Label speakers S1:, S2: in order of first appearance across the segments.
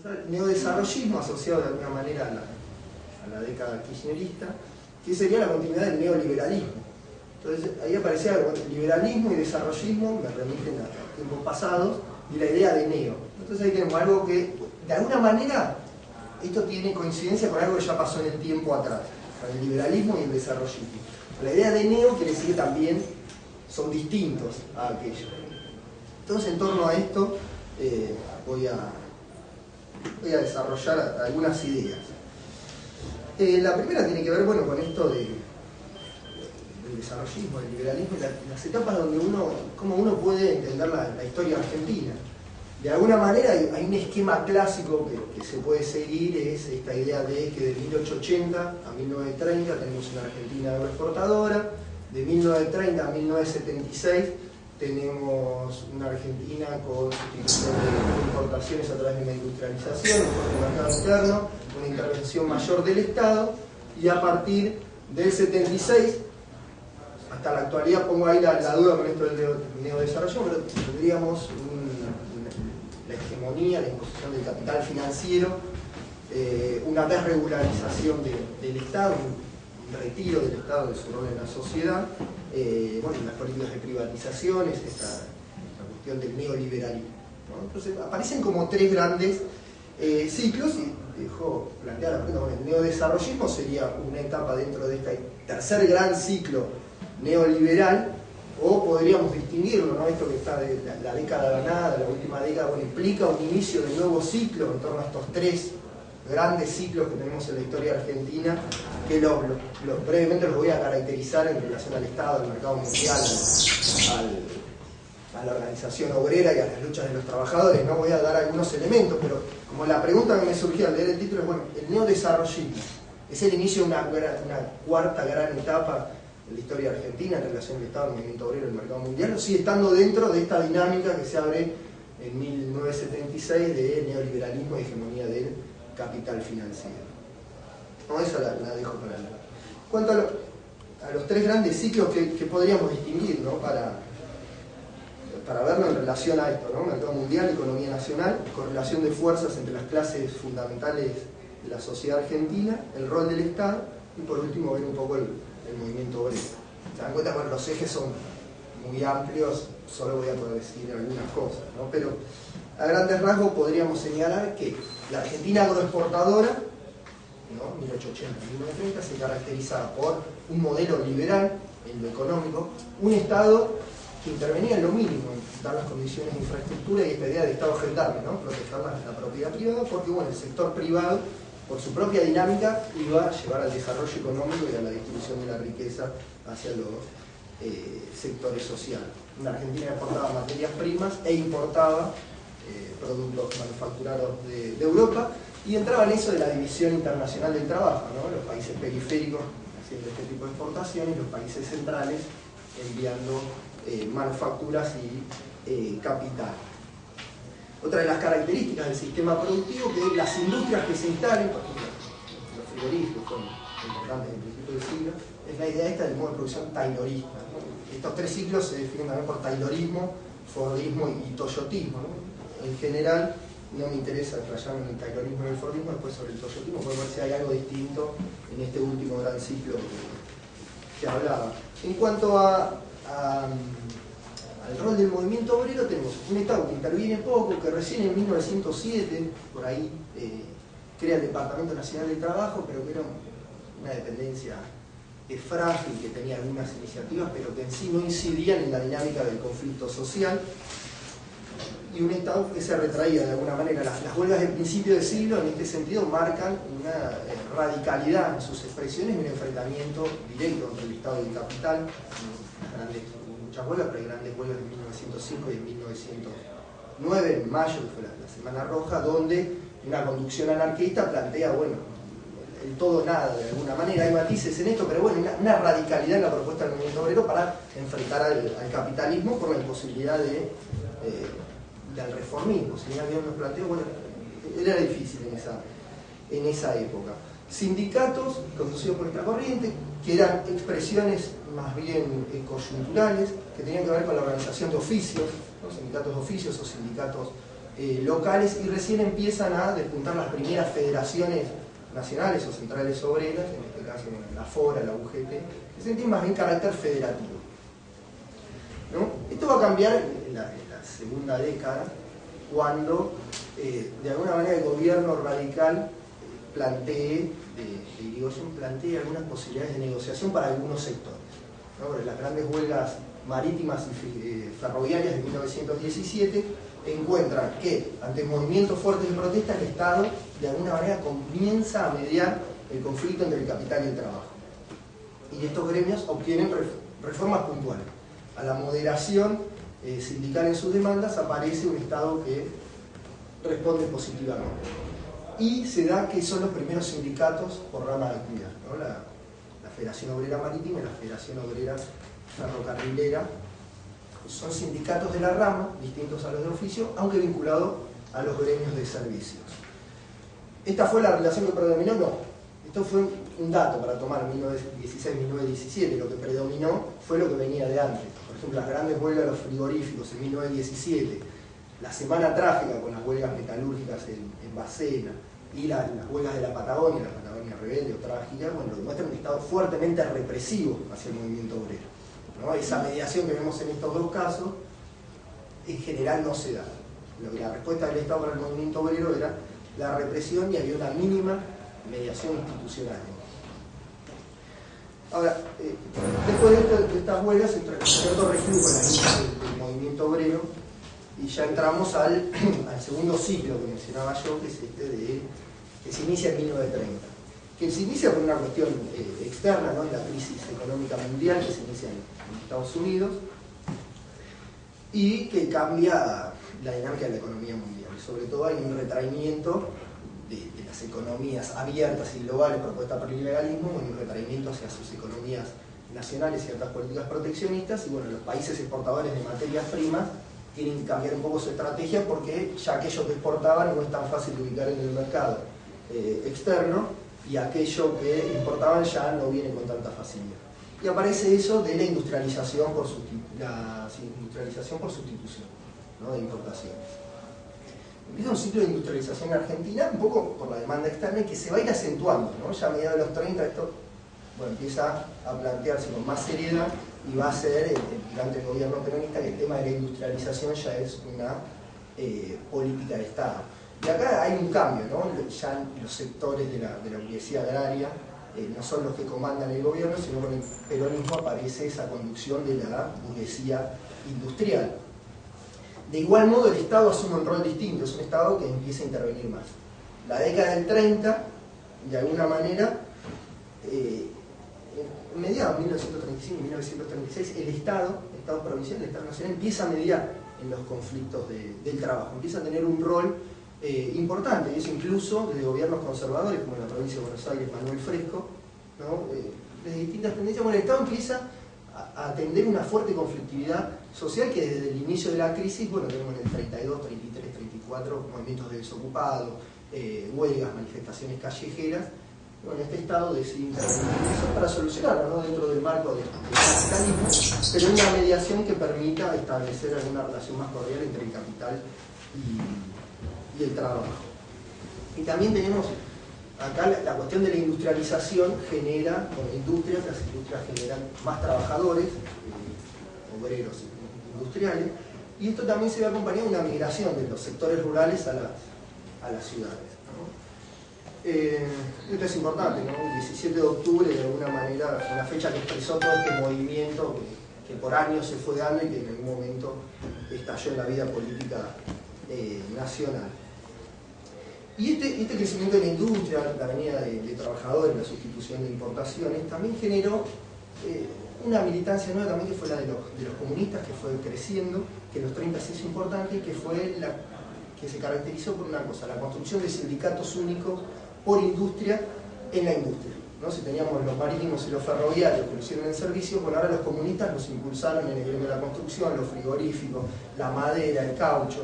S1: el neodesarrollismo asociado de alguna manera a la década kirchnerista, que sería la continuidad del neoliberalismo. Entonces ahí aparecía liberalismo y desarrollismo, me remiten a tiempos pasados, y la idea de neo. Entonces ahí tenemos algo que, de alguna manera, esto tiene coincidencia con algo que ya pasó en el tiempo atrás, con el liberalismo y el desarrollismo. La idea de neo quiere decir que también son distintos a aquello. Entonces en torno a esto voy a desarrollar algunas ideas. La primera tiene que ver, bueno, con esto del desarrollismo, del liberalismo, las etapas donde cómo uno puede entender la historia argentina. De alguna manera hay un esquema clásico que se puede seguir, es esta idea de que de 1880 a 1930 tenemos una Argentina agroexportadora, de 1930 a 1976 tenemos una Argentina con sustitución de importaciones a través de una industrialización, un mercado interno, una intervención mayor del Estado, y a partir del 76 hasta la actualidad, pongo ahí la duda con esto del neodesarrollo, pero tendríamos la hegemonía, la imposición del capital financiero, una desregularización del Estado, un retiro del Estado de su rol en la sociedad, bueno, las políticas de privatizaciones, esta cuestión del neoliberalismo, ¿no? Entonces aparecen como tres grandes ciclos, y dejo plantear la pregunta, bueno, el neodesarrollismo sería una etapa dentro de este tercer gran ciclo neoliberal, o podríamos distinguirlo, ¿no? Esto que está de la década ganada, la última década, bueno, implica un inicio de nuevo ciclo en torno a estos tres grandes ciclos que tenemos en la historia argentina, que brevemente los voy a caracterizar en relación al Estado, al mercado mundial, a la organización obrera y a las luchas de los trabajadores. No voy a dar algunos elementos, pero como la pregunta que me surgió al leer el título es, bueno, el neodesarrollismo es el inicio de una cuarta gran etapa en la historia argentina en relación al Estado, el movimiento obrero y el mercado mundial, o sigue estando dentro de esta dinámica que se abre en 1976 de neoliberalismo y hegemonía del capital financiero. No, esa la dejo para la. Cuanto a los tres grandes ciclos que podríamos distinguir, ¿no? para verlo en relación a esto, ¿no? Mercado mundial, economía nacional, correlación de fuerzas entre las clases fundamentales de la sociedad argentina, el rol del Estado, y por último ver un poco el movimiento obrero. Se dan cuenta, bueno, los ejes son muy amplios, solo voy a poder decir algunas cosas, ¿no? Pero a grandes rasgos podríamos señalar que la Argentina agroexportadora, ¿no? 1880-1930, se caracterizaba por un modelo liberal en lo económico, un Estado que intervenía en lo mínimo, en dar las condiciones de infraestructura y esta idea de Estado gendarme, ¿no? Proteger la propiedad privada, porque bueno, el sector privado, por su propia dinámica, iba a llevar al desarrollo económico y a la distribución de la riqueza hacia los sectores sociales. La Argentina exportaba materias primas e importaba productos manufacturados de Europa, y entraba en eso de la división internacional del trabajo, ¿no? Los países periféricos haciendo este tipo de exportaciones, los países centrales enviando manufacturas y capital. Otra de las características del sistema productivo, que las industrias que se instalen, por ejemplo, los frigoríficos son importantes en el principio del siglo, es la idea esta del modo de producción taylorista, ¿no? Estos tres ciclos se definen también por taylorismo, fordismo y toyotismo, ¿no? En general, no me interesa explayarme en el taylorismo y el fordismo, después sobre el toyotismo, podemos ver si hay algo distinto en este último gran ciclo que hablaba. En cuanto al rol del movimiento obrero, tenemos un Estado que interviene poco, que recién en 1907, por ahí, crea el Departamento Nacional del Trabajo, pero que era una dependencia frágil, que tenía algunas iniciativas, pero que en sí no incidían en la dinámica del conflicto social, y un Estado que se retraía de alguna manera. Las huelgas del principio del siglo, en este sentido, marcan una radicalidad en sus expresiones y un enfrentamiento directo entre el Estado y el capital. Muchas huelgas, pero hay grandes huelgas en 1905 y en 1909, en mayo, que fue la Semana Roja, donde una conducción anarquista plantea, bueno, el todo nada, de alguna manera. Hay matices en esto, pero bueno, una radicalidad en la propuesta del movimiento obrero para enfrentar al capitalismo por la imposibilidad del reformismo. Si bien nos planteó, bueno, era difícil en esa época. Sindicatos conducidos por esta corriente, que eran expresiones más bien coyunturales, que tenían que ver con la organización de oficios, ¿no? Sindicatos de oficios o sindicatos locales, y recién empiezan a despuntar las primeras federaciones nacionales o centrales obreras, en este caso la FORA, la UGT, que tienen más bien carácter federativo, ¿no? Esto va a cambiar en la segunda década, cuando de alguna manera el gobierno radical plantee algunas posibilidades de negociación para algunos sectores, ¿no? Porque las grandes huelgas marítimas y ferroviarias de 1917 encuentran que, ante movimientos fuertes de protesta, el Estado de alguna manera comienza a mediar el conflicto entre el capital y el trabajo. Y estos gremios obtienen reformas puntuales. A la moderación sindical en sus demandas aparece un Estado que responde positivamente. Y se da que son los primeros sindicatos por rama de actividad, ¿no? La Federación Obrera Marítima y la Federación Obrera Ferrocarrilera son sindicatos de la rama, distintos a los de oficio, aunque vinculados a los gremios de servicios. ¿Esta fue la relación que predominó? No. Esto fue un dato para tomar 1916-1917. Lo que predominó fue lo que venía de antes. Por ejemplo, las grandes huelgas de los frigoríficos en 1917, la semana trágica con las huelgas metalúrgicas en Bacena, y las huelgas de la Patagonia rebelde o trágica, bueno, demuestran un Estado fuertemente represivo hacia el movimiento obrero, ¿no? Esa mediación que vemos en estos dos casos, en general no se da. La respuesta del Estado para el movimiento obrero era la represión, y había una mínima mediación institucional. Ahora, después de estas huelgas entra cierto reflujo en la lucha del movimiento obrero, y ya entramos al segundo ciclo que mencionaba yo, que es que se inicia en 1930. Que se inicia por una cuestión externa, ¿no? La crisis económica mundial que se inicia en Estados Unidos, y que cambia la dinámica de la economía mundial. Sobre todo hay un retraimiento de las economías abiertas y globales propuestas por el liberalismo, y un retraimiento hacia sus economías nacionales y ciertas políticas proteccionistas, y bueno, los países exportadores de materias primas tienen que cambiar un poco su estrategia, porque ya aquello que exportaban no es tan fácil de ubicar en el mercado externo, y aquello que importaban ya no viene con tanta facilidad. Y aparece eso de la industrialización por sustitución, ¿no? De importaciones. Empieza un ciclo de industrialización en Argentina, un poco por la demanda externa, y que se va a ir acentuando, ¿no? Ya a mediados de los 30 esto, bueno, empieza a plantearse con más seriedad, y va a ser durante el gobierno peronista que el tema de la industrialización ya es una política de Estado. Y acá hay un cambio, ¿no? Ya los sectores de la burguesía agraria no son los que comandan el gobierno, sino con el peronismo aparece esa conducción de la burguesía industrial. De igual modo, el Estado asume un rol distinto, es un Estado que empieza a intervenir más. La década del 30, de alguna manera, en mediados de 1935 y 1936, el Estado provincial, el Estado nacional, empieza a mediar en los conflictos del trabajo, empieza a tener un rol importante, y eso incluso desde gobiernos conservadores, como en la provincia de Buenos Aires, Manuel Fresco, ¿no? Desde distintas tendencias. Bueno, el Estado empieza a atender una fuerte conflictividad social que desde el inicio de la crisis, bueno, tenemos en el 32, 33, 34 movimientos de desocupados, huelgas, manifestaciones callejeras. Bueno, este Estado decide intervenir para solucionarlo, ¿no? Dentro del marco del capitalismo, pero en una mediación que permita establecer alguna relación más cordial entre el capital y el trabajo. Y también tenemos acá la cuestión de la industrialización genera, con industrias, las industrias generan más trabajadores, obreros industriales, y esto también se ve acompañado de una migración de los sectores rurales a las ciudades, ¿no? Esto es importante, ¿no? El 17 de octubre, de alguna manera, fue una fecha que expresó todo este movimiento que por años se fue dando y que en algún momento estalló en la vida política nacional. Y este crecimiento de la industria, la venida de trabajadores, la sustitución de importaciones, también generó una militancia nueva también, que fue la de los comunistas, que fue creciendo, que en los 30 se hizo importante, y que fue la que se caracterizó por una cosa: la construcción de sindicatos únicos por industria en la industria, ¿no? Si teníamos los marítimos y los ferroviarios que lo hicieron en servicios, bueno, ahora los comunistas los impulsaron en el gremio de la construcción, los frigoríficos, la madera, el caucho.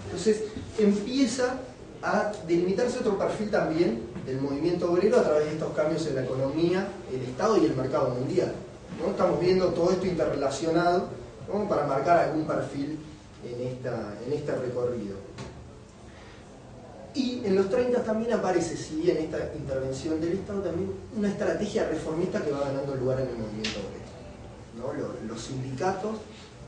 S1: Entonces empieza a delimitarse otro perfil también del movimiento obrero a través de estos cambios en la economía, el Estado y el mercado mundial, ¿no? Estamos viendo todo esto interrelacionado, ¿no? Para marcar algún perfil en este recorrido. Y en los 30 también aparece, si bien esta intervención del Estado, también una estrategia reformista que va ganando lugar en el movimiento obrero, ¿no? Los sindicatos,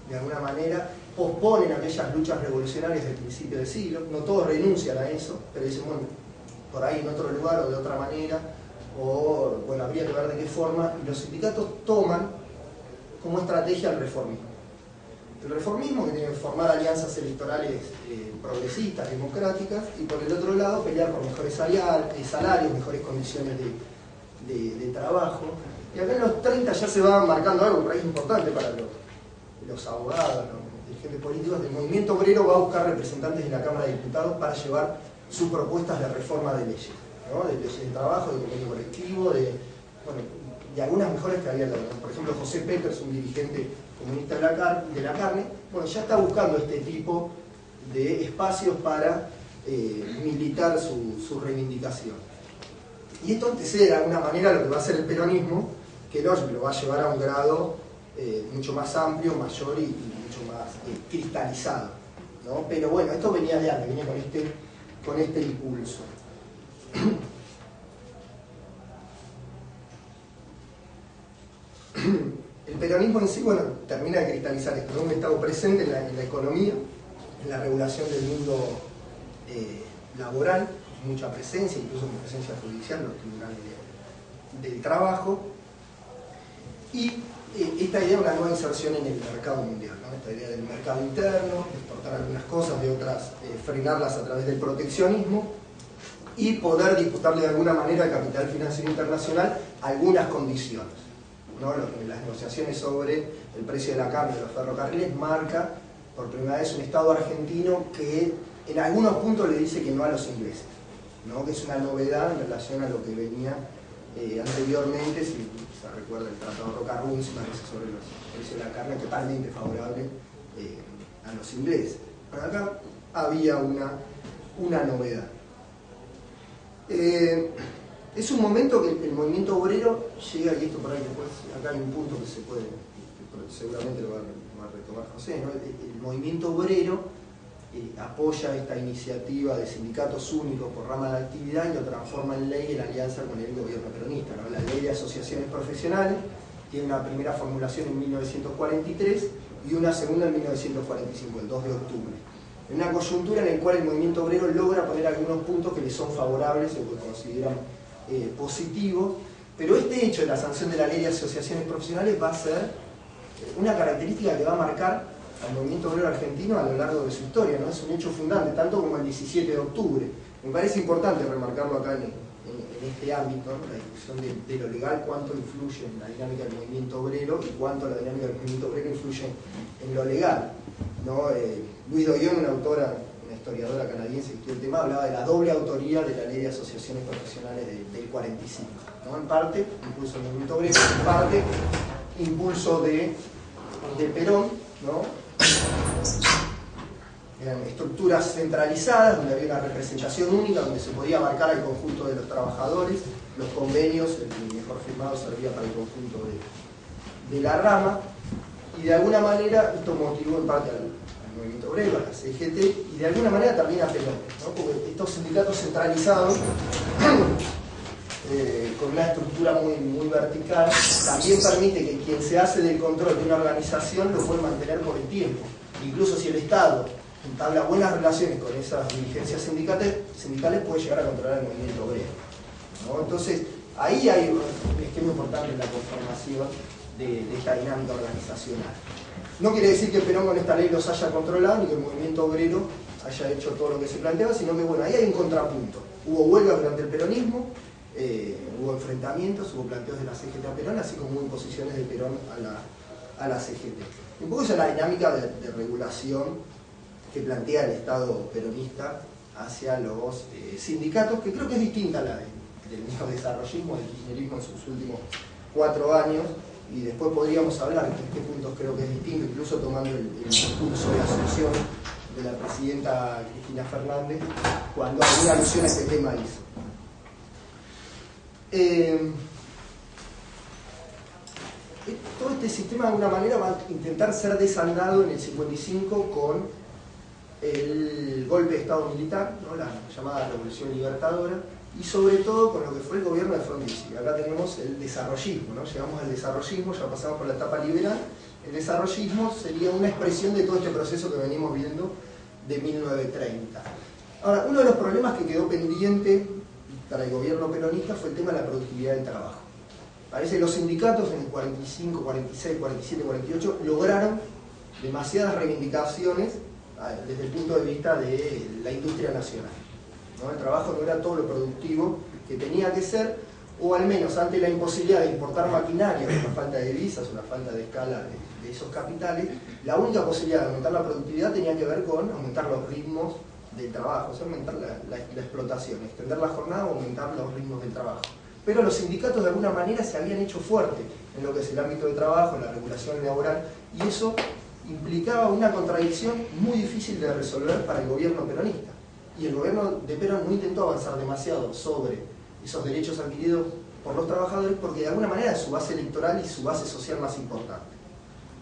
S1: de alguna manera, posponen aquellas luchas revolucionarias del principio del siglo. No todos renuncian a eso, pero dicen, bueno, por ahí en otro lugar o de otra manera, o bueno, habría que ver de qué forma, y los sindicatos toman como estrategia el reformismo. El reformismo, que tiene que formar alianzas electorales progresistas, democráticas, y por el otro lado pelear por mejores salarios, mejores condiciones de trabajo. Y acá en los 30 ya se va marcando algo por ahí importante para los abogados, los dirigentes políticos. El movimiento obrero va a buscar representantes en la Cámara de Diputados para llevar sus propuestas de reforma de leyes, ¿no? De leyes de trabajo, de convenio colectivo, de algunas mejoras que había en la ley. Por ejemplo, José Peters, un dirigente comunista de la carne, bueno, ya está buscando este tipo de espacios para militar su reivindicación. Y esto antecede de alguna manera lo que va a hacer el peronismo, que lo va a llevar a un grado mucho más amplio, mayor y mucho más cristalizado, ¿no? Pero bueno, esto venía de antes, venía con este impulso. El peronismo en sí, bueno, termina de cristalizar esto, ¿no? Un Estado presente en la economía, en la regulación del mundo laboral, mucha presencia, incluso con presencia judicial, los tribunales del trabajo, y esta idea de una nueva inserción en el mercado mundial, ¿no? Esta idea del mercado interno, de exportar algunas cosas, de otras frenarlas a través del proteccionismo, y poder disputarle de alguna manera al capital financiero internacional algunas condiciones, ¿no? Las negociaciones sobre el precio de la carne de los ferrocarriles marca por primera vez un Estado argentino que en algunos puntos le dice que no a los ingleses, ¿no? Que es una novedad en relación a lo que venía anteriormente, si se recuerda el Tratado Roca-Runz, sobre los precios de la carne, totalmente favorable a los ingleses. Pero acá había una novedad. Es un momento que el movimiento obrero llega, y esto por ahí después, acá hay un punto que se puede, que seguramente lo va a retomar José, ¿no? El movimiento obrero apoya esta iniciativa de sindicatos únicos por rama de actividad y lo transforma en ley en alianza con el gobierno peronista, ¿no? La ley de asociaciones profesionales tiene una primera formulación en 1943 y una segunda en 1945, el 2 de octubre. En una coyuntura en la cual el movimiento obrero logra poner algunos puntos que le son favorables o que consideran positivos, pero este hecho de la sanción de la ley de asociaciones profesionales va a ser una característica que va a marcar al movimiento obrero argentino a lo largo de su historia, ¿no? Es un hecho fundante, tanto como el 17 de octubre. Me parece importante remarcarlo acá en este ámbito, ¿no? La discusión de lo legal, cuánto influye en la dinámica del movimiento obrero y cuánto la dinámica del movimiento obrero influye en lo legal, ¿no? Luis Doyon, una historiadora canadiense que estudia el tema, hablaba de la doble autoría de la ley de asociaciones profesionales del 45, ¿no? En parte, impulso del movimiento obrero, en parte, impulso de Perón, ¿no? Eran estructuras centralizadas, donde había una representación única, donde se podía abarcar al conjunto de los trabajadores, los convenios, el mejor firmado servía para el conjunto de la rama, y de alguna manera esto motivó en parte al movimiento obrero, a la CGT, y de alguna manera también a Perón, ¿no? Porque estos sindicatos centralizados, con una estructura muy vertical, también permite que quien se hace del control de una organización lo puede mantener por el tiempo. Incluso si el Estado entabla buenas relaciones con esas dirigencias sindicales puede llegar a controlar el movimiento obrero, ¿no? Entonces, ahí hay un esquema importante en la conformación de esta dinámica organizacional. No quiere decir que Perón con esta ley los haya controlado, ni que el movimiento obrero haya hecho todo lo que se planteaba, sino que bueno, ahí hay un contrapunto. Hubo huelgas durante el peronismo, hubo enfrentamientos, hubo planteos de la CGT a Perón, así como hubo imposiciones de Perón a la CGT. Un poco esa es la dinámica de regulación que plantea el Estado peronista hacia los sindicatos, que creo que es distinta a la del neodesarrollismo, del kirchnerismo en sus últimos 4 años, y después podríamos hablar de qué puntos creo que es distinto, incluso tomando el discurso de asunción de la presidenta Cristina Fernández, cuando alguna alusión a este tema hizo. Todo este sistema de alguna manera va a intentar ser desandado en el 55 con el golpe de Estado militar, ¿no? La llamada Revolución Libertadora, y sobre todo con lo que fue el gobierno de Frondizi. Acá tenemos el desarrollismo, ¿no? Llegamos al desarrollismo, ya pasamos por la etapa liberal. El desarrollismo sería una expresión de todo este proceso que venimos viendo de 1930. Ahora, uno de los problemas que quedó pendiente para el gobierno peronista fue el tema de la productividad del trabajo. Parece que los sindicatos en el 45, 46, 47, 48 lograron demasiadas reivindicaciones desde el punto de vista de la industria nacional, ¿no? El trabajo no era todo lo productivo que tenía que ser, o al menos ante la imposibilidad de importar maquinaria, una falta de divisas, una falta de escala de esos capitales, la única posibilidad de aumentar la productividad tenía que ver con aumentar los ritmos del trabajo, o sea, aumentar la explotación, extender la jornada o aumentar los ritmos del trabajo. Pero los sindicatos de alguna manera se habían hecho fuertes en lo que es el ámbito de trabajo, en la regulación laboral, y eso implicaba una contradicción muy difícil de resolver para el gobierno peronista. Y el gobierno de Perón no intentó avanzar demasiado sobre esos derechos adquiridos por los trabajadores porque de alguna manera es su base electoral y su base social más importante.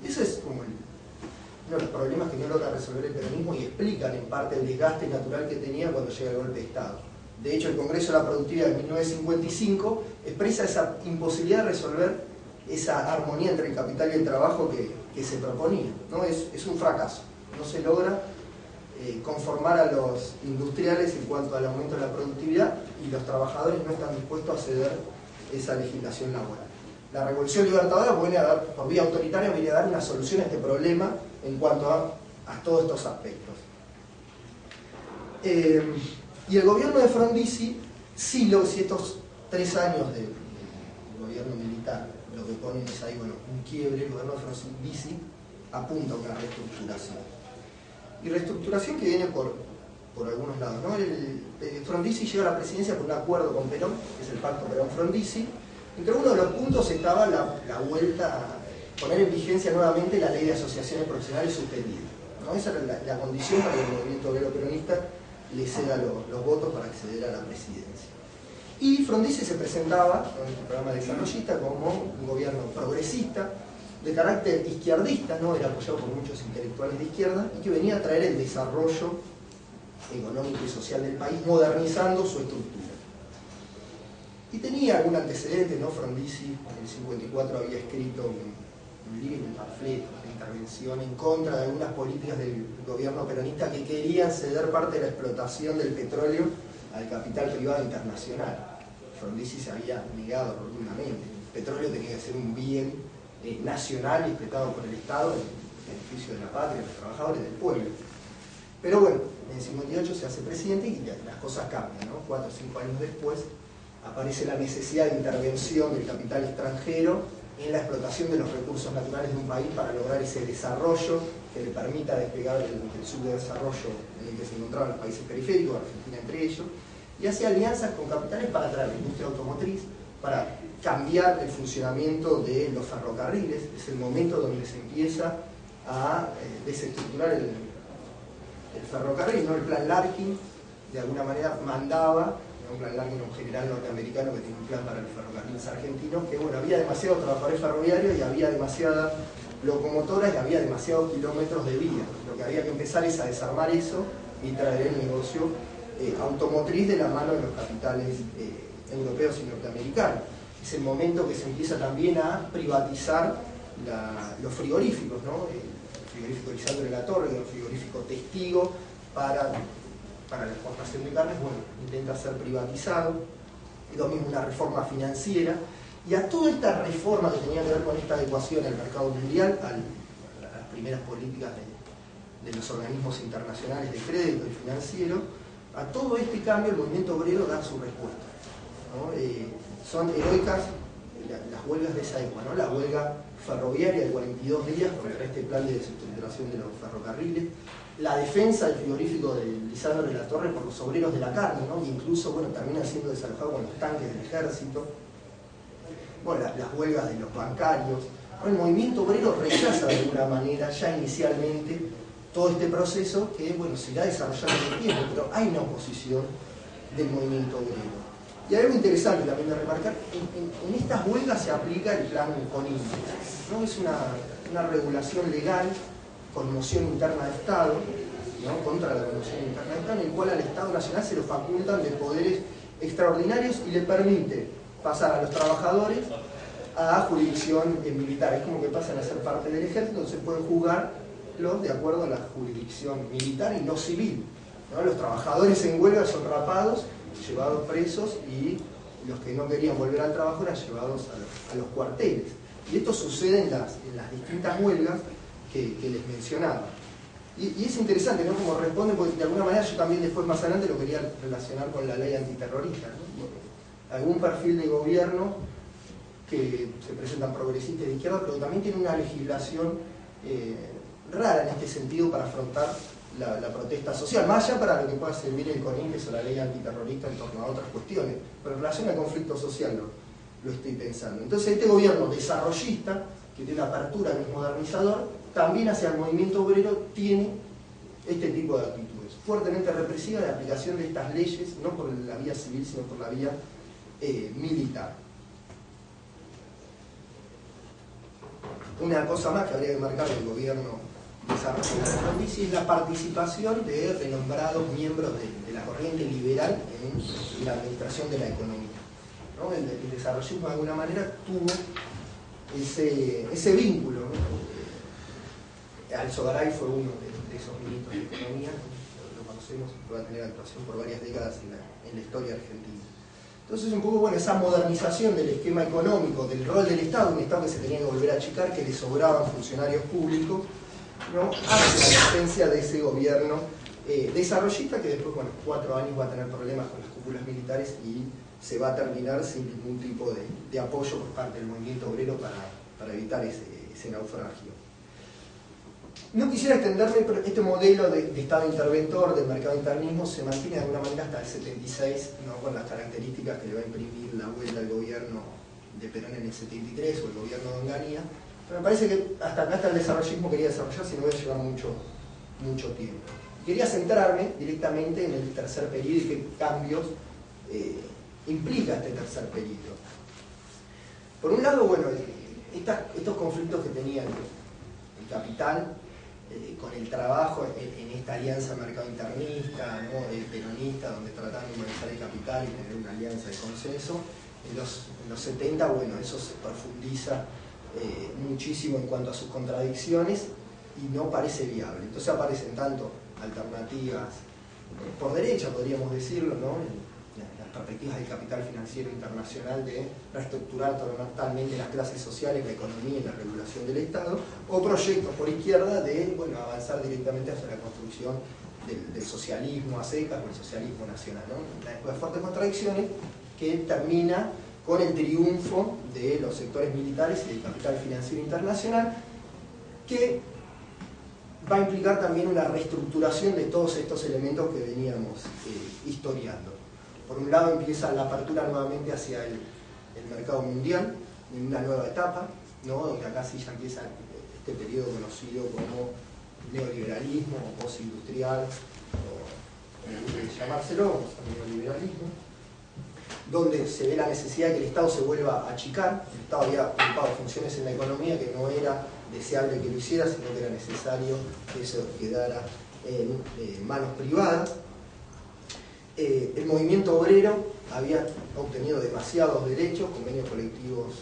S1: Eso es como uno de los problemas que no logra resolver el peronismo y explican en parte el desgaste natural que tenía cuando llega el golpe de Estado. De hecho, el Congreso de la Productividad de 1955 expresa esa imposibilidad de resolver esa armonía entre el capital y el trabajo que se proponía, ¿no? Es un fracaso. No se logra conformar a los industriales en cuanto al aumento de la productividad y los trabajadores no están dispuestos a ceder esa legislación laboral. La Revolución Libertadora viene a dar, por vía autoritaria, viene a dar una solución a este problema en cuanto a todos estos aspectos. Y el gobierno de Frondizi, si estos 3 años del gobierno militar lo que ponen es ahí, bueno, un quiebre, el gobierno de Frondizi apunta a una reestructuración. Y reestructuración que viene por algunos lados, ¿no? Frondizi llega a la presidencia por un acuerdo con Perón, que es el pacto Perón-Frondizi. Entre uno de los puntos estaba la vuelta a poner en vigencia nuevamente la ley de asociaciones profesionales suspendida, ¿no? Esa era la condición para que el movimiento obrero peronista le ceda los votos para acceder a la presidencia. Y Frondizi se presentaba en el programa desarrollista como un gobierno progresista, de carácter izquierdista, ¿no? Era apoyado por muchos intelectuales de izquierda y que venía a traer el desarrollo económico y social del país, modernizando su estructura. Y tenía algún antecedente, ¿no? Frondizi en el 54 había escrito un libro, un panfleto, una intervención en contra de algunas políticas del gobierno peronista que querían ceder parte de la explotación del petróleo al capital privado internacional. Frondizi se había negado rotundamente. El petróleo tenía que ser un bien nacional y explotado por el Estado en beneficio de la patria, de los trabajadores, del pueblo. Pero bueno, en el 58 se hace presidente y las cosas cambian, ¿no? 4 o 5 años después aparece la necesidad de intervención del capital extranjero en la explotación de los recursos naturales de un país para lograr ese desarrollo que le permita despegar el subdesarrollo en el que se encontraban los países periféricos, Argentina entre ellos, y hace alianzas con capitales para traer la industria automotriz, para cambiar el funcionamiento de los ferrocarriles. Es el momento donde se empieza a desestructurar el ferrocarril, ¿no? El plan Larkin de alguna manera mandaba, un plan Larkin, un general norteamericano que tiene un plan para los ferrocarriles argentinos, que bueno, había demasiados trabajadores ferroviarios y había demasiadas locomotoras y había demasiados kilómetros de vía. Lo que había que empezar es a desarmar eso y traer el negocio automotriz de la mano de los capitales europeos y norteamericanos. Es el momento que se empieza también a privatizar los frigoríficos, ¿no? El frigorífico Lisandro de la Torre, el frigorífico Testigo para la exportación de carnes, bueno, intenta ser privatizado. Y lo mismo una reforma financiera. Y a toda esta reforma que tenía que ver con esta adecuación al mercado mundial, a las primeras políticas de los organismos internacionales de crédito y financiero, a todo este cambio el movimiento obrero da su respuesta, ¿no? Son heroicas las huelgas de esa época, ¿no? La huelga ferroviaria de 42 días contra este plan de desestructuración de los ferrocarriles, la defensa del frigorífico de Lisandro de la Torre por los obreros de la carne, ¿no? E incluso, bueno, termina siendo desalojado con los tanques del ejército, bueno, las huelgas de los bancarios. Bueno, el movimiento obrero rechaza de alguna manera ya inicialmente todo este proceso que, bueno, se irá desarrollando en el tiempo, pero hay una oposición del movimiento obrero. Y hay algo interesante también de remarcar, en estas huelgas se aplica el plan CONINTE, ¿no? Es una regulación legal con moción interna de Estado, ¿no? Contra la corrupción internacional, en el cual al Estado Nacional se lo facultan de poderes extraordinarios y le permite pasar a los trabajadores a jurisdicción militar. Es como que pasan a ser parte del ejército, entonces pueden juzgarlos de acuerdo a la jurisdicción militar y no civil, ¿no? Los trabajadores en huelga son rapados, llevados presos, y los que no querían volver al trabajo eran llevados a los cuarteles. Y esto sucede en las distintas huelgas que les mencionaba. Y es interesante, ¿no? Como responden, porque de alguna manera yo también después más adelante lo quería relacionar con la ley antiterrorista, ¿no? Algún perfil de gobierno que se presentan progresistas de izquierda, pero también tiene una legislación rara en este sentido para afrontar la protesta social, más allá para lo que pueda servir el CONINTES o la ley antiterrorista en torno a otras cuestiones, pero en relación al conflicto social lo estoy pensando. Entonces este gobierno desarrollista, que tiene apertura en el modernizador, también hacia el movimiento obrero tiene este tipo de actitudes, fuertemente represivas de aplicación de estas leyes, no por la vía civil, sino por la vía militar. Una cosa más que habría que marcar del gobierno desarrollista es la participación de renombrados miembros de la corriente liberal en la administración de la economía, ¿no? El desarrollismo de alguna manera tuvo ese vínculo, ¿no? Alzogaray fue uno de esos ministros de economía, lo conocemos, que va a tener actuación por varias décadas en la historia argentina. Entonces un poco, bueno, esa modernización del esquema económico, del rol del Estado, un Estado que se tenía que volver a achicar, que le sobraban funcionarios públicos, ¿no? Hacia la existencia de ese gobierno desarrollista que después, bueno, 4 años va a tener problemas con las cúpulas militares y se va a terminar sin ningún tipo de apoyo por parte del movimiento obrero para evitar ese naufragio. No quisiera extenderme, pero este modelo de Estado interventor, del mercado internismo, se mantiene de alguna manera hasta el 76, ¿no? Con las características que le va a imprimir la vuelta al gobierno de Perón en el 73 o el gobierno de Onganía. Pero me parece que hasta acá el desarrollismo quería desarrollarse y no voy a llevar mucho tiempo. Quería centrarme directamente en el tercer periodo y qué cambios implica este tercer periodo. Por un lado, bueno, estos conflictos que tenía el capital con el trabajo en esta alianza mercado internista, ¿no? Peronista, donde trataban de humanizar el capital y tener una alianza de consenso. En los 70, bueno, eso se profundiza muchísimo en cuanto a sus contradicciones y no parece viable. Entonces aparecen tanto alternativas por derecha, podríamos decirlo, ¿no? Las perspectivas del capital financiero internacional de reestructurar totalmente las clases sociales, la economía y la regulación del Estado, o proyectos por izquierda de, bueno, avanzar directamente hacia la construcción del socialismo a secas o el socialismo nacional, ¿no? Después de fuertes contradicciones que termina con el triunfo de los sectores militares y del capital financiero internacional, que va a implicar también una reestructuración de todos estos elementos que veníamos historiando. Por un lado empieza la apertura nuevamente hacia el mercado mundial, en una nueva etapa, ¿no? Donde acá sí ya empieza este periodo conocido como neoliberalismo o postindustrial, o como guste llamárselo, neoliberalismo, donde se ve la necesidad de que el Estado se vuelva a achicar. El Estado había ocupado funciones en la economía que no era deseable que lo hiciera, sino que era necesario que eso quedara en manos privadas. El movimiento obrero había obtenido demasiados derechos, convenios colectivos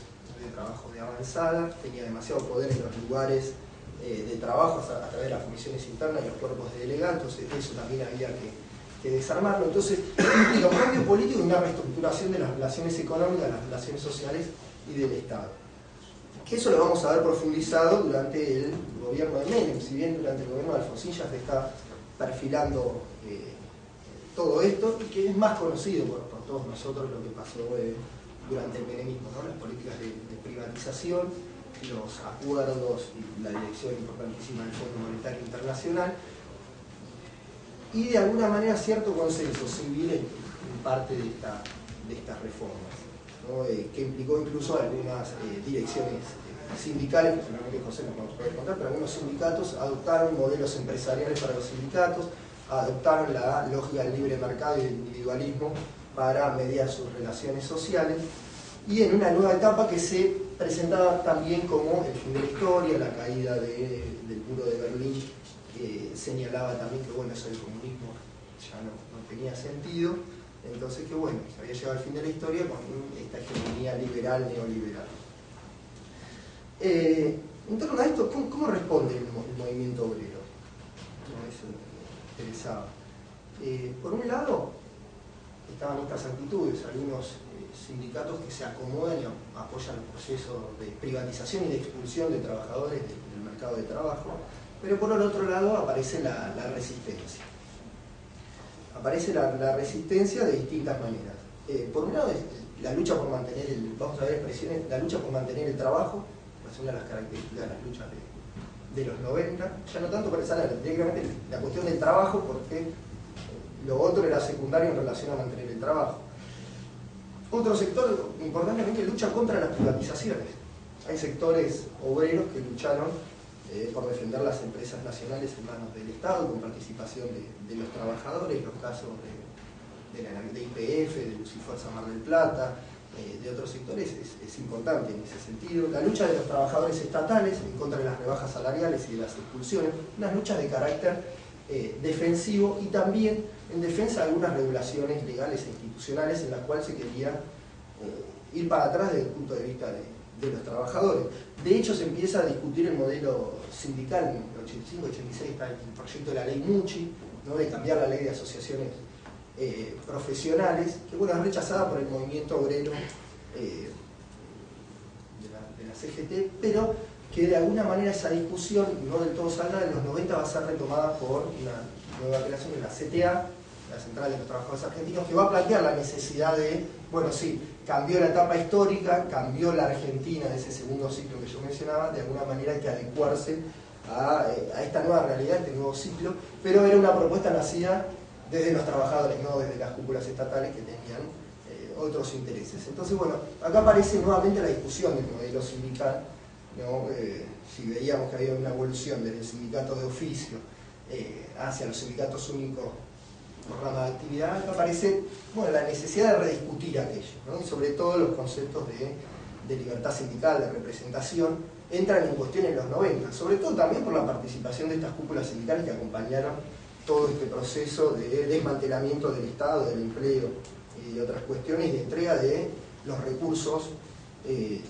S1: de trabajo de avanzada, tenía demasiado poder en los lugares de trabajo a través de las comisiones internas y los cuerpos de delegados, entonces eso también había que desarmarlo. Entonces implica un cambio político y una reestructuración de las relaciones económicas, las relaciones sociales y del Estado. Que eso lo vamos a ver profundizado durante el gobierno de Menem, si bien durante el gobierno de Alfonsín ya se está perfilando todo esto, y que es más conocido por todos nosotros lo que pasó durante el menemismo, ¿no? Las políticas de privatización, los acuerdos y la dirección importantísima del Fondo Monetario Internacional, y de alguna manera cierto consenso civil en parte de estas reformas, ¿no? Que implicó incluso algunas direcciones sindicales, personalmente José nos vamos a poder contar, pero algunos sindicatos adoptaron modelos empresariales para los sindicatos, adoptaron la lógica del libre mercado y del individualismo para mediar sus relaciones sociales, y en una nueva etapa que se presentaba también como el fin de la historia, la caída del muro de Berlín señalaba también que bueno, eso del comunismo ya no tenía sentido, entonces que bueno, se había llegado al fin de la historia con esta hegemonía liberal, neoliberal. En torno a esto, ¿cómo responde el movimiento obrero? No, eso me interesaba. Por un lado, estaban estas actitudes, algunos sindicatos que se acomodan y apoyan el proceso de privatización y de expulsión de trabajadores del mercado de trabajo, pero por el otro lado aparece la resistencia. Aparece la resistencia de distintas maneras. Por un lado, la lucha por mantener vamos a ver expresiones, la lucha por mantener el trabajo, es una de las características de las luchas de los 90, ya no tanto por esa directamente la cuestión del trabajo, porque lo otro era secundario en relación a mantener el trabajo. Otro sector importantemente lucha contra las privatizaciones. Hay sectores obreros que lucharon por defender las empresas nacionales en manos del Estado, con participación de los trabajadores, los casos de YPF, de Luz y Fuerza Mar del Plata, de otros sectores, es importante en ese sentido. La lucha de los trabajadores estatales en contra de las rebajas salariales y de las expulsiones, unas luchas de carácter defensivo y también en defensa de algunas regulaciones legales e institucionales en las cuales se quería ir para atrás desde el punto de vista de los trabajadores. De hecho, se empieza a discutir el modelo sindical. En el 85-86 está el proyecto de la ley Mucci, ¿no?, de cambiar la ley de asociaciones profesionales, que bueno, es rechazada por el movimiento obrero de la CGT, pero que de alguna manera esa discusión, no del todo saldrá, en los 90 va a ser retomada por una nueva apelación de la CTA, la Central de los Trabajadores Argentinos, que va a plantear la necesidad de, bueno, sí, cambió la etapa histórica, cambió la Argentina de ese segundo ciclo que yo mencionaba, de alguna manera hay que adecuarse a esta nueva realidad, este nuevo ciclo, pero era una propuesta nacida desde los trabajadores, no desde las cúpulas estatales que tenían otros intereses. Entonces, bueno, acá aparece nuevamente la discusión del modelo sindical, ¿no? Si veíamos que había una evolución desde el sindicato de oficio hacia los sindicatos únicos por rama de actividad, acá aparece, bueno, la necesidad de rediscutir aquello, ¿no? Y sobre todo los conceptos de libertad sindical, de representación, entran en cuestión en los 90, sobre todo también por la participación de estas cúpulas sindicales que acompañaron todo este proceso de desmantelamiento del Estado, del empleo y de otras cuestiones, de entrega de los recursos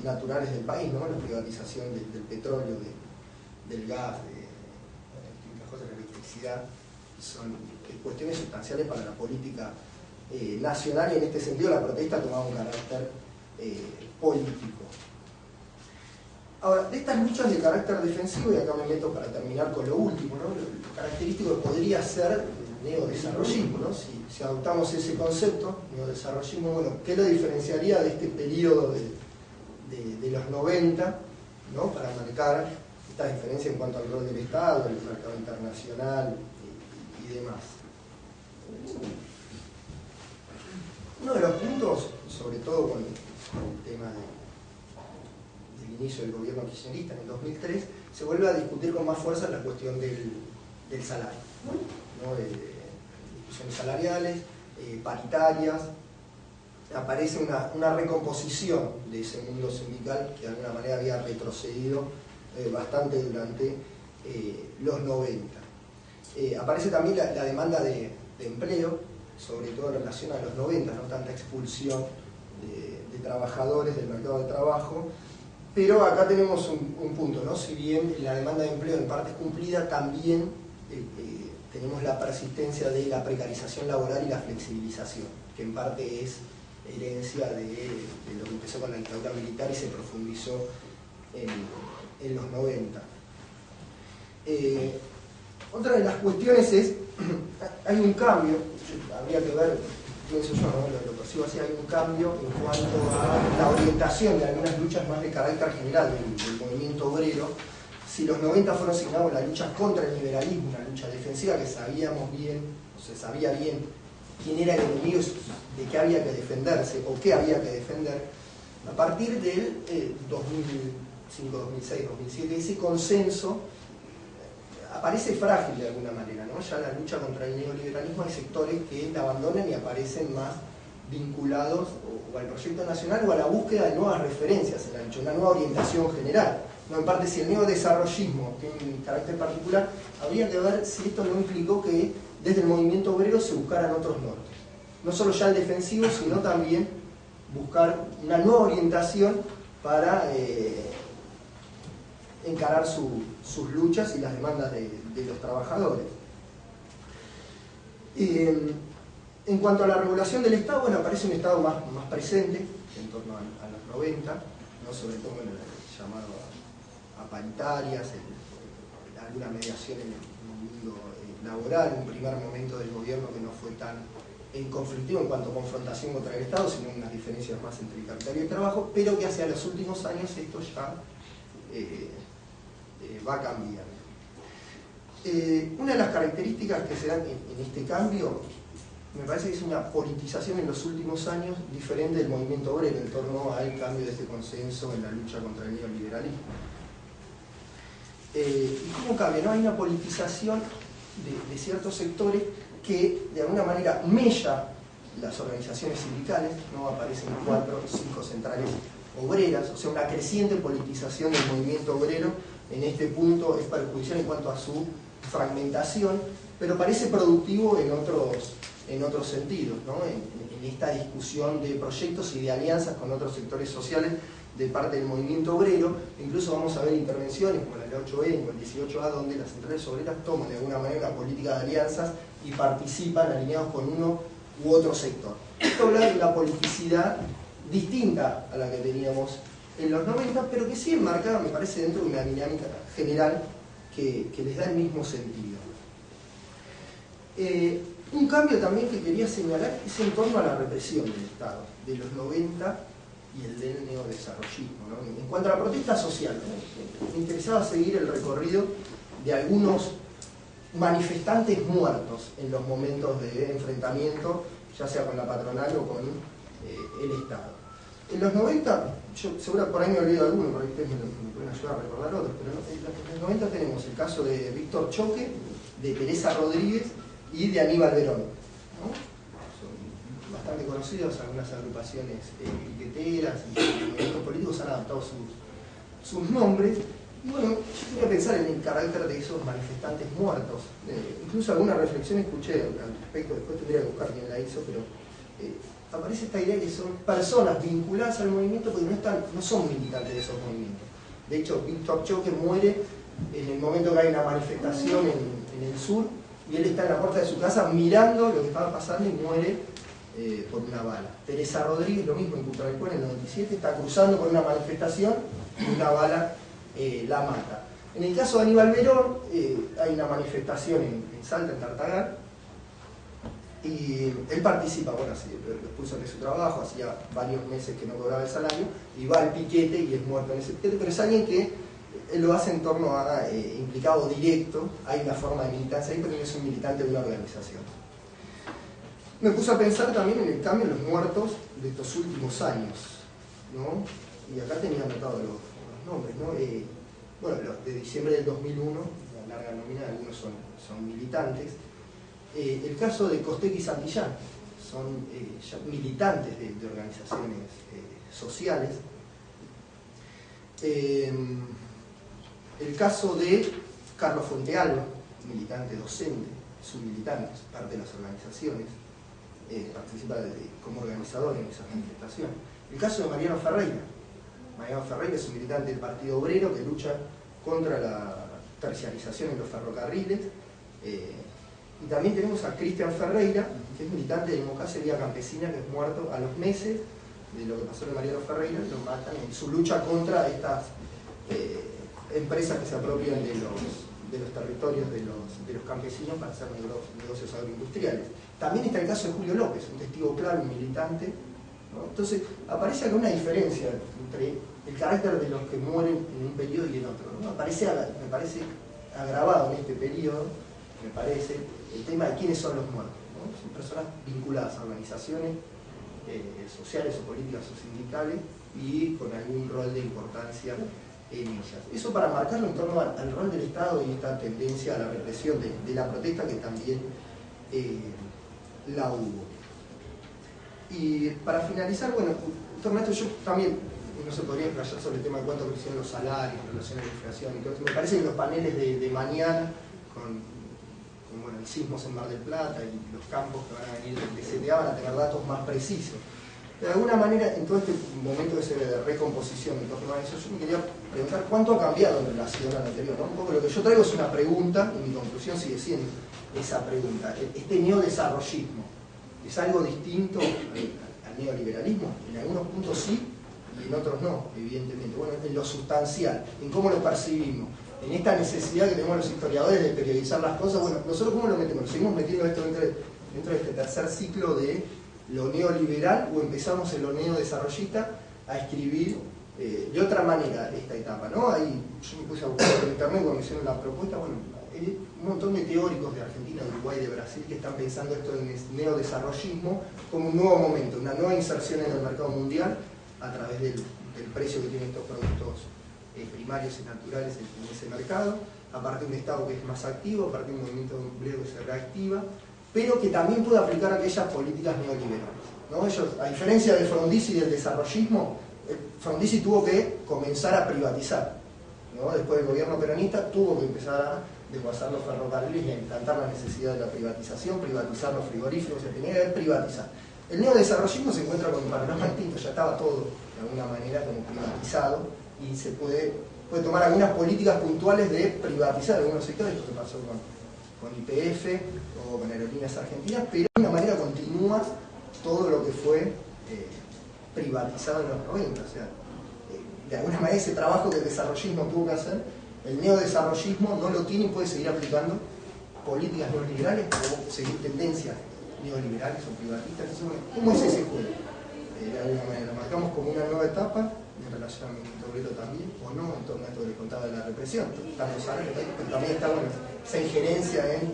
S1: naturales del país, ¿no? La privatización del petróleo, del gas, de distintas cosas, de la electricidad, son cuestiones sustanciales para la política nacional, y en este sentido la protesta tomaba un carácter político. Ahora, de estas luchas de carácter defensivo, y acá me meto para terminar con lo último, ¿no? Lo característico que podría ser el neodesarrollismo, ¿no? Si adoptamos ese concepto, neodesarrollismo, bueno, ¿qué lo diferenciaría de este periodo de los 90, ¿no?, para marcar esta diferencia en cuanto al rol del Estado, el mercado internacional y demás? Uno de los puntos, sobre todo con el tema del inicio del gobierno kirchnerista en el 2003, se vuelve a discutir con más fuerza la cuestión del salario, ¿no? De discusiones salariales, paritarias. Aparece una recomposición de ese mundo sindical que de alguna manera había retrocedido bastante durante los 90. Aparece también la demanda de empleo, sobre todo en relación a los 90, no tanta expulsión de trabajadores del mercado de trabajo, pero acá tenemos un punto, ¿no? Si bien la demanda de empleo en parte es cumplida, también tenemos la persistencia de la precarización laboral y la flexibilización, que en parte es herencia de lo que empezó con la dictadura militar y se profundizó en los 90. Otra de las cuestiones es, hay un cambio, habría que ver, pienso yo, ¿no?, lo percibo así, hay un cambio en cuanto a la orientación de algunas luchas más de carácter general del movimiento obrero. Si los 90 fueron asignados a la lucha contra el liberalismo, una lucha defensiva que sabíamos bien, o se sabía bien quién era el enemigo, de qué había que defenderse o qué había que defender, a partir del 2005, 2006, 2007, ese consenso aparece frágil de alguna manera, ¿no? Ya la lucha contra el neoliberalismo, hay sectores que la abandonan y aparecen más vinculados o al proyecto nacional o a la búsqueda de nuevas referencias en la lucha, una nueva orientación general. No, en parte, si el neodesarrollismo tiene un carácter particular, habría que ver si esto no implicó que desde el movimiento obrero se buscaran otros nortes. No solo ya el defensivo, sino también buscar una nueva orientación para encarar sus luchas y las demandas de los trabajadores. En cuanto a la regulación del Estado, bueno, aparece un Estado más presente, en torno a los 90, ¿no? Sobre todo en el llamado a paritarias, alguna mediación en el mundo laboral, un primer momento del gobierno que no fue tan conflictivo en cuanto a confrontación contra el Estado, sino unas diferencias más entre el capital y el trabajo, pero que hacia los últimos años esto ya va cambiando. Una de las características que se dan en este cambio, me parece que es una politización en los últimos años diferente del movimiento obrero en torno al cambio de este consenso en la lucha contra el neoliberalismo. ¿Y cómo cambia? ¿No? Hay una politización de ciertos sectores que de alguna manera mella las organizaciones sindicales, ¿no? Aparecen 4 o 5 centrales obreras, o sea, una creciente politización del movimiento obrero en este punto es perjudicial en cuanto a su fragmentación, pero parece productivo en otros sentidos, ¿no? En esta discusión de proyectos y de alianzas con otros sectores sociales de parte del movimiento obrero. Incluso vamos a ver intervenciones como la del 8E o el 18A, donde las centrales obreras toman de alguna manera una política de alianzas y participan alineados con uno u otro sector. Esto habla de una politicidad distinta a la que teníamos en los 90, pero que sí enmarcada, me parece, dentro de una dinámica general que les da el mismo sentido. Un cambio también que quería señalar es en torno a la represión del Estado, de los 90 y el del neodesarrollismo, ¿no? En cuanto a la protesta social, ¿no? Me interesaba seguir el recorrido de algunos manifestantes muertos en los momentos de enfrentamiento, ya sea con la patronal o con el Estado. En los 90, yo seguro por ahí me olvido alguno, por ahí ustedes me pueden ayudar a recordar otros, pero en los 90 tenemos el caso de Víctor Choque, de Teresa Rodríguez y de Aníbal Verón, ¿no? Son bastante conocidos, algunas agrupaciones piqueteras y movimientos políticos han adaptado sus nombres. Y bueno, yo quería pensar en el carácter de esos manifestantes muertos. Incluso alguna reflexión escuché al respecto, después tendría que buscar quién la hizo, pero aparece esta idea que son personas vinculadas al movimiento porque no son militantes de esos movimientos. De hecho, Víctor Choque muere en el momento que hay una manifestación en el sur, y él está en la puerta de su casa mirando lo que estaba pasando y muere por una bala. Teresa Rodríguez, lo mismo en Cutralcó en el 97, está cruzando por una manifestación y una bala la mata. En el caso de Aníbal Verón, hay una manifestación en Salta, en Tartagal, y él participa, bueno, así, lo expulsan de su trabajo, hacía varios meses que no cobraba el salario, y va al piquete y es muerto en ese piquete, pero es alguien que él lo hace en torno a implicado directo, hay una forma de militancia ahí, pero no es un militante de una organización. Me puse a pensar también en el cambio en los muertos de estos últimos años, ¿no? Y acá tenía anotado los nombres, ¿no? Bueno, los de diciembre del 2001, la larga nómina, algunos son militantes. El caso de Costec y Santillán, son ya militantes de organizaciones sociales. El caso de Carlos Fuentealba, militante docente, submilitante, parte de las organizaciones, participa como organizador en esas manifestaciones. El caso de Mariano Ferreira. Mariano Ferreira es un militante del Partido Obrero que lucha contra la terciarización en los ferrocarriles. Y también tenemos a Cristian Ferreira, que es militante de Democracia Vía Campesina, que es muerto a los meses de lo que pasó de Mariano Ferreira, lo matan en su lucha contra estas empresas que se apropian de los territorios de los campesinos para hacer negocios agroindustriales. También está el caso de Julio López, un testigo claro, un militante, ¿no? Entonces aparece acá una diferencia entre el carácter de los que mueren en un periodo y en otro, ¿no? Me parece agravado en este periodo, me parece, el tema de quiénes son los muertos, ¿no? Son personas vinculadas a organizaciones sociales o políticas o sindicales y con algún rol de importancia en ellas. Eso para marcarlo en torno al rol del Estado y esta tendencia a la represión de la protesta que también la hubo. Y para finalizar, bueno, en torno a esto yo también, no se podría explayar sobre el tema de cuánto crecieron los salarios, en relación a la inflación y todo esto. Me parece que los paneles de mañana, con bueno, el sismos en Mar del Plata y los campos que van a venir de CTA van a tener datos más precisos. De alguna manera, en todo este momento de recomposición en torno a eso, yo me quería preguntar cuánto ha cambiado en relación al anterior, ¿no? Un poco lo que yo traigo es una pregunta, y mi conclusión sigue siendo esa pregunta. Este neodesarrollismo, ¿es algo distinto al neoliberalismo? En algunos puntos sí, y en otros no, evidentemente. Bueno, en lo sustancial, en cómo lo percibimos, en esta necesidad que tenemos los historiadores de periodizar las cosas, bueno, nosotros ¿cómo lo metemos? ¿Lo seguimos metiendo esto dentro de este tercer ciclo de lo neoliberal o empezamos en lo neodesarrollista a escribir de otra manera esta etapa, ¿no? Ahí yo me puse a buscar en internet cuando me hicieron la propuesta, bueno, hay un montón de teóricos de Argentina, de Uruguay, de Brasil que están pensando esto del neodesarrollismo como un nuevo momento, una nueva inserción en el mercado mundial a través del precio que tienen estos productos primarios y naturales en ese mercado, a partir de un Estado que es más activo, a partir de un movimiento de empleo que se reactiva, pero que también puede aplicar aquellas políticas neoliberales, ¿no? Ellos, a diferencia de Frondizi y del desarrollismo, Frondizi tuvo que comenzar a privatizar, ¿no? Después del gobierno peronista tuvo que empezar a desguazar los ferrocarriles y a implantar la necesidad de la privatización, privatizar los frigoríficos, se tenía que privatizar. El neodesarrollismo se encuentra con un panorama distinto, ya estaba todo de alguna manera como privatizado y se puede tomar algunas políticas puntuales de privatizar algunos sectores, lo que pasó con YPF o con Aerolíneas Argentinas, pero de una manera continúa todo lo que fue privatizado en los 90. O sea, de alguna manera ese trabajo que el desarrollismo tuvo que hacer, el neodesarrollismo no lo tiene y puede seguir aplicando políticas neoliberales o seguir tendencias neoliberales o privatistas. Entonces, bueno, ¿cómo es ese juego? De alguna manera, ¿lo marcamos como una nueva etapa en relación al movimiento obrero también, o no, en torno a esto que les contaba de la represión? Están los salarios, pero también está, bueno, esa injerencia en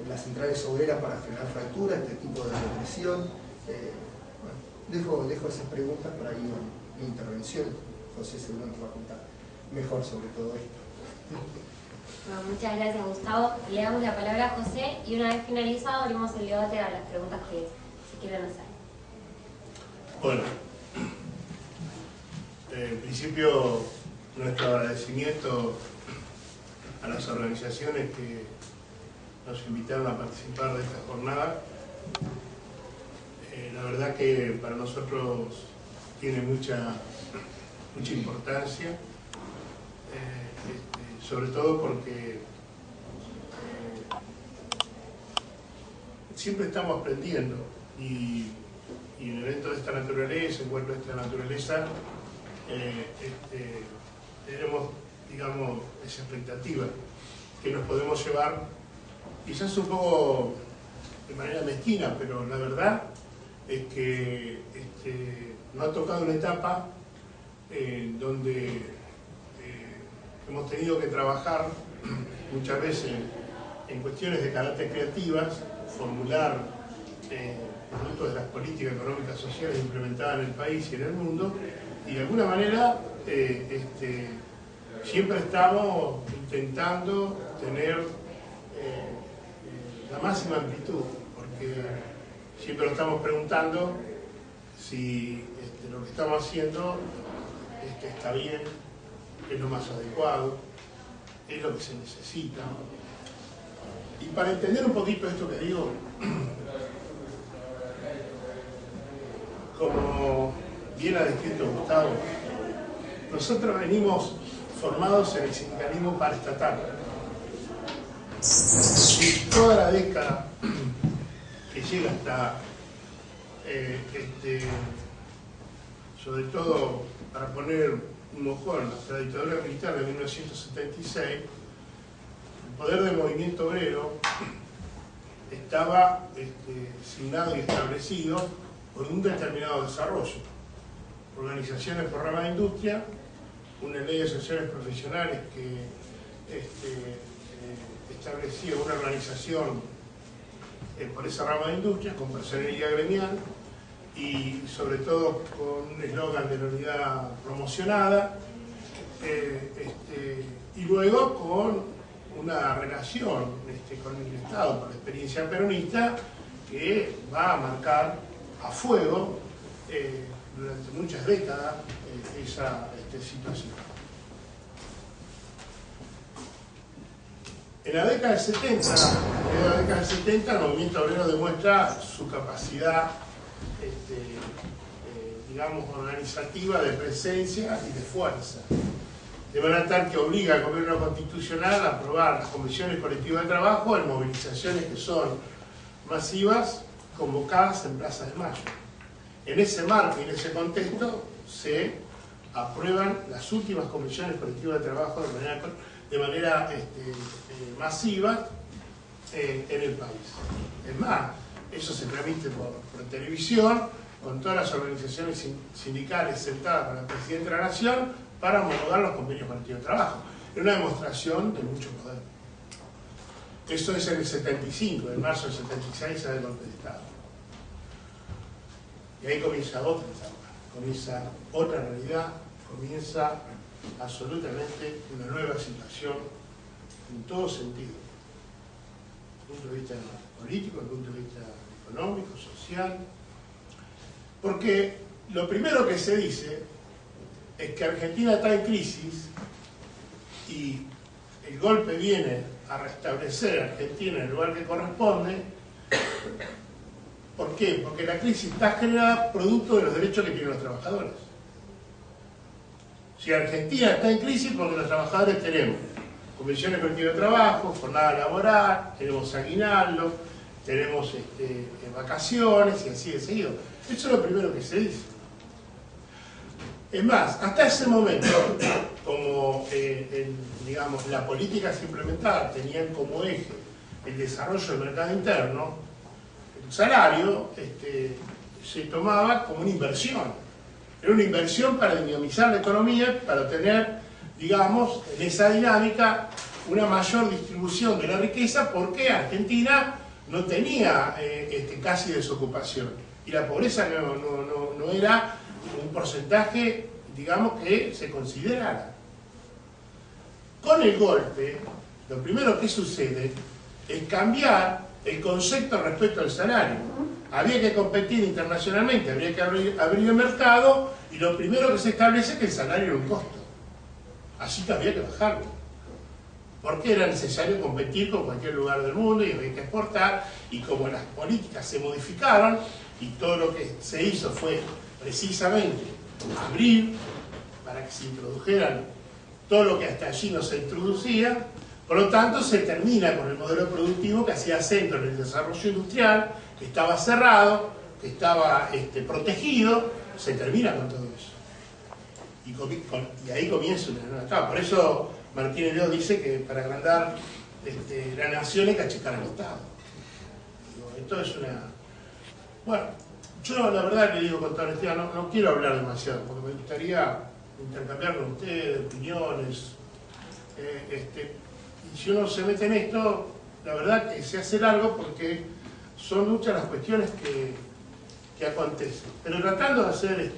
S1: las centrales obreras para generar fracturas, este tipo de represión. Bueno, dejo esas preguntas para ir a mi intervención. José seguro nos va a contar mejor sobre todo esto.
S2: Bueno, muchas gracias, Gustavo. Le damos la palabra a José y una vez finalizado abrimos el debate a las preguntas que se quieran hacer.
S3: Bueno, en principio nuestro agradecimiento a las organizaciones que nos invitaron a participar de esta jornada. La verdad que para nosotros tiene mucha importancia, sobre todo porque siempre estamos aprendiendo y en eventos de esta naturaleza, envueltos de esta naturaleza, tenemos, digamos, esa expectativa que nos podemos llevar, quizás un poco de manera mezquina, pero la verdad es que nos ha tocado una etapa donde hemos tenido que trabajar muchas veces en cuestiones de carácter creativas, formular productos de las políticas económicas sociales implementadas en el país y en el mundo, y de alguna manera siempre estamos intentando tener la máxima amplitud, porque siempre nos estamos preguntando si lo que estamos haciendo está bien, es lo más adecuado, es lo que se necesita. Y para entender un poquito esto que digo, como bien ha descrito Gustavo, nosotros venimos formados en el sindicalismo paraestatal. Y toda la década que llega hasta, sobre todo para poner un mojón, hasta la dictadura militar de 1976, el poder del movimiento obrero estaba signado y establecido por un determinado desarrollo. Organizaciones por rama de industria, una ley de asociaciones profesionales que establecía una organización por esa rama de industria, con personería gremial y sobre todo con un eslogan de la unidad promocionada, y luego con una relación con el Estado, por la experiencia peronista, que va a marcar a fuego durante muchas décadas esa situación. En la década del 70, el movimiento obrero demuestra su capacidad, digamos, organizativa, de presencia y de fuerza. De manera tal que obliga al gobierno constitucional a aprobar las convenciones colectivas de trabajo en movilizaciones que son masivas, convocadas en Plaza de Mayo. En ese marco y en ese contexto se aprueban las últimas convenciones colectivas de trabajo de manera masiva en el país. Es más, eso se transmite por televisión, con todas las organizaciones sindicales sentadas con la Presidenta de la Nación para homologar los convenios colectivos de trabajo. Es una demostración de mucho poder. Eso es en el 75, en marzo del 76 se da el golpe de Estado. Y ahí comienza otra etapa, comienza otra realidad, comienza absolutamente una nueva situación en todo sentido, desde el punto de vista político, desde el punto de vista económico, social, porque lo primero que se dice es que Argentina está en crisis y el golpe viene a restablecer a Argentina en el lugar que corresponde. ¿Por qué? Porque la crisis está generada producto de los derechos que tienen los trabajadores. Si Argentina está en crisis, porque los trabajadores tenemos convenciones colectivas de trabajo, jornada laboral, tenemos aguinaldo, tenemos vacaciones y así de seguido. Eso es lo primero que se dice. Es más, hasta ese momento, como digamos, la política se implementaba, tenían como eje el desarrollo del mercado interno, el salario se tomaba como una inversión. Era una inversión para dinamizar la economía, para obtener, digamos, en esa dinámica, una mayor distribución de la riqueza, porque Argentina no tenía casi desocupación. Y la pobreza no era un porcentaje, digamos, que se considerara. Con el golpe, lo primero que sucede es cambiar el concepto respecto al salario. Había que competir internacionalmente, habría que abrir el mercado, y lo primero que se establece es que el salario era un costo. Así que había que bajarlo. Porque era necesario competir con cualquier lugar del mundo y había que exportar, y como las políticas se modificaron, y todo lo que se hizo fue precisamente abrir para que se introdujeran todo lo que hasta allí no se introducía. Por lo tanto, se termina con el modelo productivo que hacía centro en el desarrollo industrial, que estaba cerrado, que estaba protegido. Se termina con todo eso. Y ahí comienza una nueva etapa. Por eso Martínez Leo dice que para agrandar la nación hay que achicar al Estado. Esto es una... Bueno, yo la verdad le digo con toda honestidad, no quiero hablar demasiado, porque me gustaría intercambiar con ustedes opiniones. Y si uno se mete en esto, la verdad que se hace largo porque son muchas las cuestiones que acontecen. Pero tratando de hacer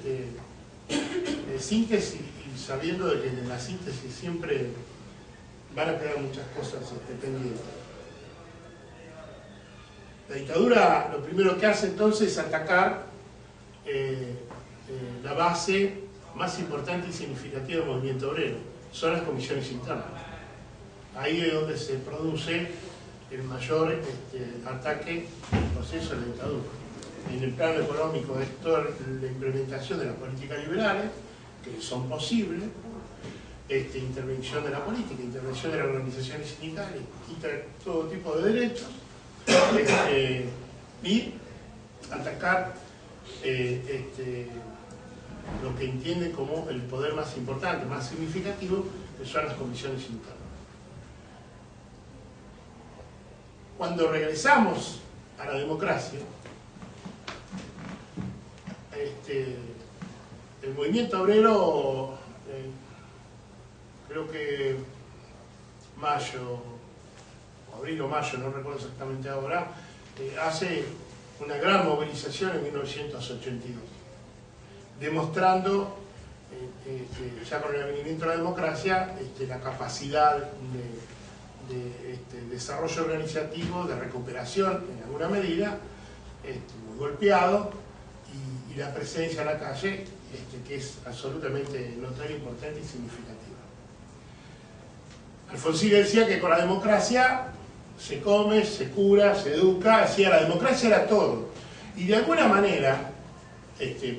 S3: síntesis y sabiendo de que en la síntesis siempre van a quedar muchas cosas pendientes. La dictadura lo primero que hace entonces es atacar la base más importante y significativa del movimiento obrero, son las comisiones internas. Ahí es donde se produce el mayor ataque al proceso de la dictadura. En el plano económico es toda la implementación de las políticas liberales, que son posibles, intervención de la política, intervención de las organizaciones sindicales, todo tipo de derechos, y atacar lo que entiende como el poder más importante, más significativo, que son las comisiones internas. Cuando regresamos a la democracia, el movimiento obrero, creo que mayo, abril o mayo, no recuerdo exactamente ahora, hace una gran movilización en 1982, demostrando ya con el advenimiento de la democracia la capacidad de desarrollo organizativo, de recuperación en alguna medida, muy golpeado, la presencia en la calle, que es absolutamente notoria, importante y significativa. Alfonsín decía que con la democracia se come, se cura, se educa, decía la democracia era todo. Y de alguna manera,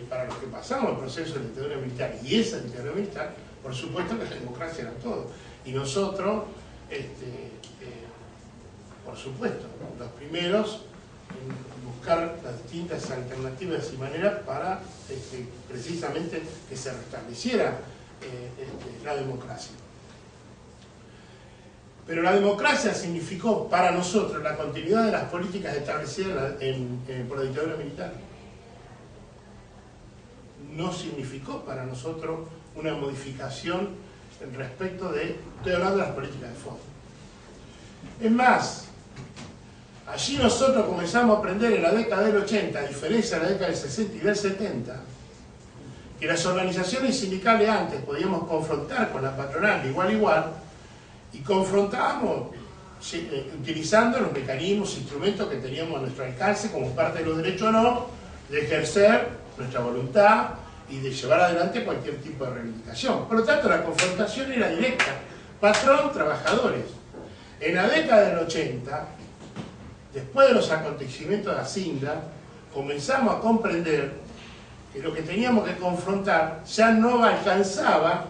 S3: para los que pasamos el proceso de dictadura militar y esa dictadura militar, por supuesto que la democracia era todo. Y nosotros, por supuesto, los primeros en buscar las distintas alternativas y maneras para precisamente que se restableciera la democracia. Pero la democracia significó para nosotros la continuidad de las políticas establecidas por la dictadura militar. No significó para nosotros una modificación respecto de, estoy hablando de las políticas de fondo. Es más, allí nosotros comenzamos a aprender en la década del 80, a diferencia de la década del 60 y del 70, que las organizaciones sindicales antes podíamos confrontar con la patronal de igual a igual, y confrontábamos utilizando los mecanismos, instrumentos que teníamos a nuestro alcance como parte de los derechos o no, de ejercer nuestra voluntad y de llevar adelante cualquier tipo de reivindicación. Por lo tanto, la confrontación era directa, patrón-trabajadores. En la década del 80, después de los acontecimientos de Asinda, comenzamos a comprender que lo que teníamos que confrontar ya no alcanzaba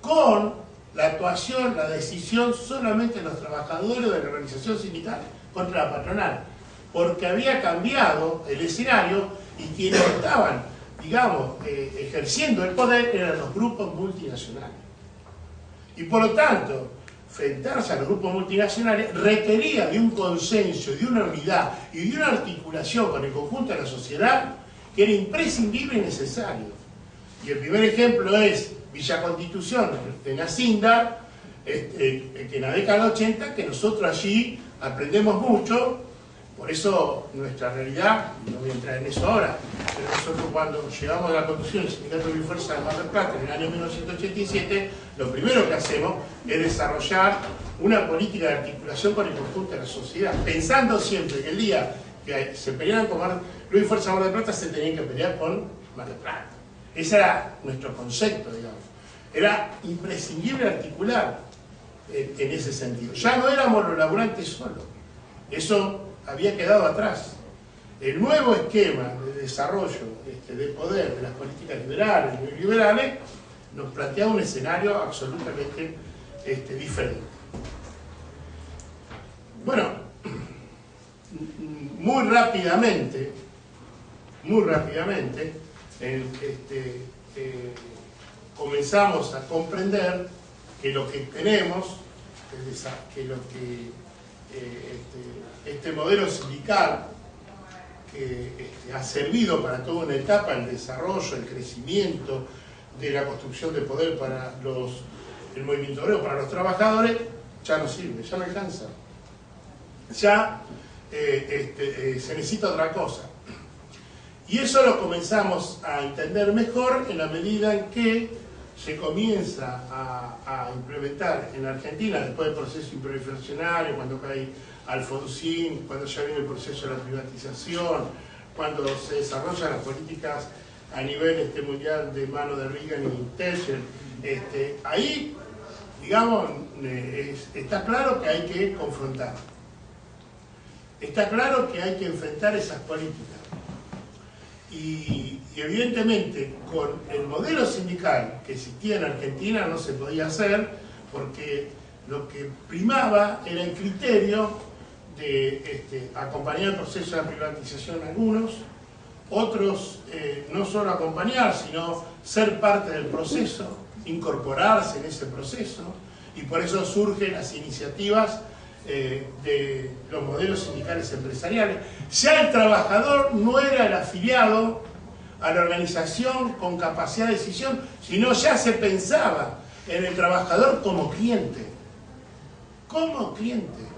S3: con la actuación, la decisión solamente de los trabajadores de la organización sindical contra la patronal, porque había cambiado el escenario y quienes estaban, digamos, ejerciendo el poder eran los grupos multinacionales. Y por lo tanto, enfrentarse a los grupos multinacionales requería de un consenso, de una unidad y de una articulación con el conjunto de la sociedad que era imprescindible y necesario. Y el primer ejemplo es Villa Constitución, en Asinda, que en la década del 80, que nosotros allí aprendemos mucho. Por eso nuestra realidad, no voy a entrar en eso ahora, pero nosotros cuando llegamos a la constitución del Sindicato de Fuerza de Mar del Plata en el año 1987, lo primero que hacemos es desarrollar una política de articulación con el conjunto de la sociedad, pensando siempre que el día que se pelearan con Luis Fuerza de Mar del Plata se tenían que pelear con Mar del Plata. Ese era nuestro concepto, digamos. Era imprescindible articular en ese sentido. Ya no éramos los laburantes solos. Eso había quedado atrás. El nuevo esquema de desarrollo de poder de las políticas liberales y neoliberales nos planteaba un escenario absolutamente diferente. Bueno, muy rápidamente, comenzamos a comprender que lo que tenemos, este modelo sindical que ha servido para toda una etapa el desarrollo, el crecimiento de la construcción de poder para el movimiento obrero, para los trabajadores, ya no sirve, ya no alcanza. Ya se necesita otra cosa. Y eso lo comenzamos a entender mejor en la medida en que se comienza a implementar en Argentina, después del proceso inflacionario, cuando cae Alfonsín, cuando ya viene el proceso de la privatización, cuando se desarrollan las políticas a nivel mundial de mano de Reagan y Thatcher, ahí, digamos, está claro que hay que confrontar. Está claro que hay que enfrentar esas políticas. Y evidentemente con el modelo sindical que existía en Argentina no se podía hacer porque lo que primaba era el criterio de acompañar el proceso de la privatización algunos, otros no solo acompañar, sino ser parte del proceso, incorporarse en ese proceso, y por eso surgen las iniciativas de los modelos sindicales empresariales. Ya el trabajador no era el afiliado a la organización con capacidad de decisión, sino ya se pensaba en el trabajador como cliente. Como cliente.